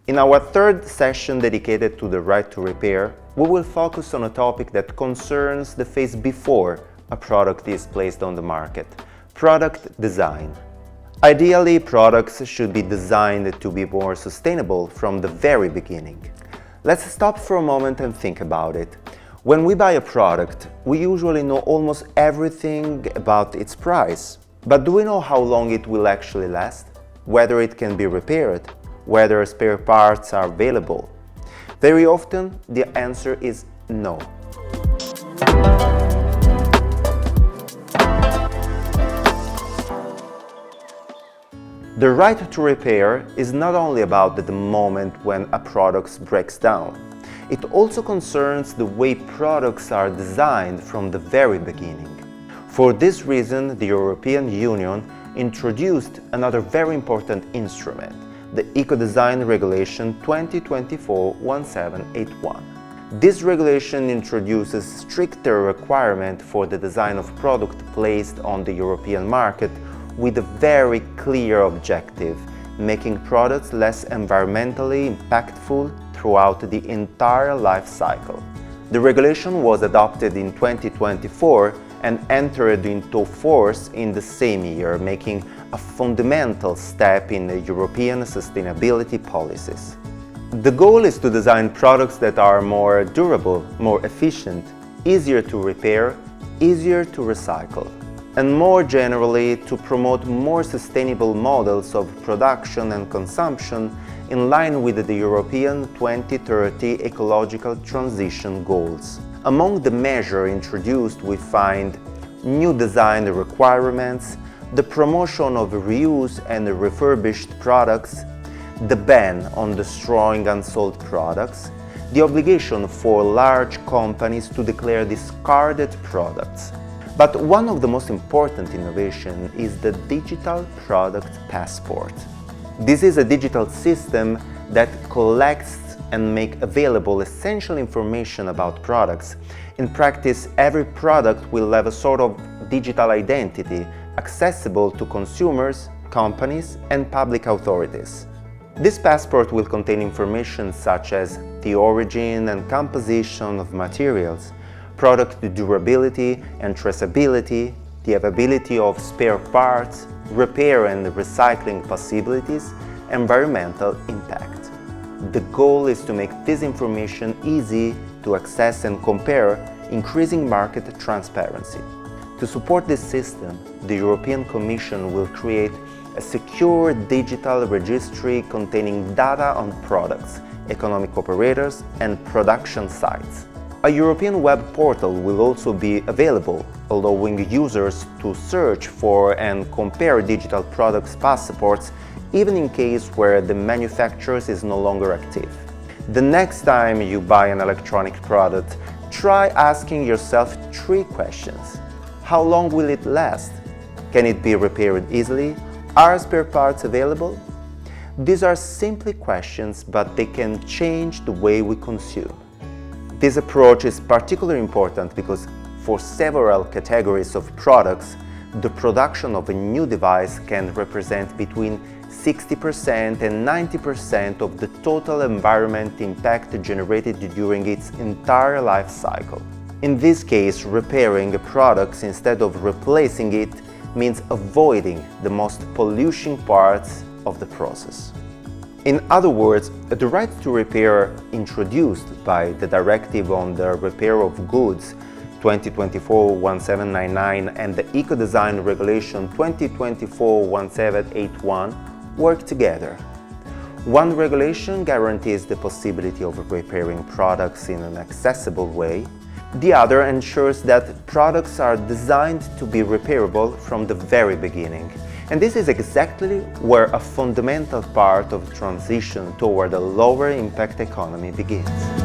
In our third session dedicated to the right to repair, we will focus on a topic that concerns the phase before a product is placed on the market: product design. Ideally, products should be designed to be more sustainable from the very beginning. Let's stop for a moment and think about it. When we buy a product, we usually know almost everything about its price. But do we know how long it will actually last? Whether it can be repaired? Whether spare parts are available? Very often, the answer is no. The right to repair is not only about the moment when a product breaks down. It also concerns the way products are designed from the very beginning. For this reason, the European Union introduced another very important instrument, the Ecodesign Regulation 2024-1781. This regulation introduces stricter requirements for the design of products placed on the European market with a very clear objective: making products less environmentally impactful throughout the entire life cycle. The regulation was adopted in 2024 and entered into force in the same year, making a fundamental step in the European sustainability policies. The goal is to design products that are more durable, more efficient, easier to repair, easier to recycle, and more generally to promote more sustainable models of production and consumption in line with the European 2030 ecological transition goals. Among the measures introduced, we find new design requirements, the promotion of reuse and refurbished products, the ban on destroying unsold products, the obligation for large companies to declare discarded products. But one of the most important innovations is the digital product passport. This is a digital system that collects and makes available essential information about products. In practice, every product will have a sort of digital identity accessible to consumers, companies, and public authorities. This passport will contain information such as the origin and composition of materials, product durability and traceability, the availability of spare parts, repair and recycling possibilities, environmental impact. The goal is to make this information easy to access and compare, increasing market transparency. To support this system, the European Commission will create a secure digital registry containing data on products, economic operators, and production sites. A European web portal will also be available, allowing users to search for and compare digital products' passports, even in case where the manufacturer is no longer active. The next time you buy an electronic product, try asking yourself 3 questions. How long will it last? Can it be repaired easily? Are spare parts available? These are simply questions, but they can change the way we consume. This approach is particularly important because for several categories of products, the production of a new device can represent between 60% and 90% of the total environment impact generated during its entire life cycle. In this case, repairing a product instead of replacing it means avoiding the most polluting parts of the process. In other words, the right to repair introduced by the Directive on the Repair of Goods 2024-1799 and the Ecodesign Regulation 2024-1781 work together. One regulation guarantees the possibility of repairing products in an accessible way. The other ensures that products are designed to be repairable from the very beginning. And this is exactly where a fundamental part of the transition toward a lower impact economy begins.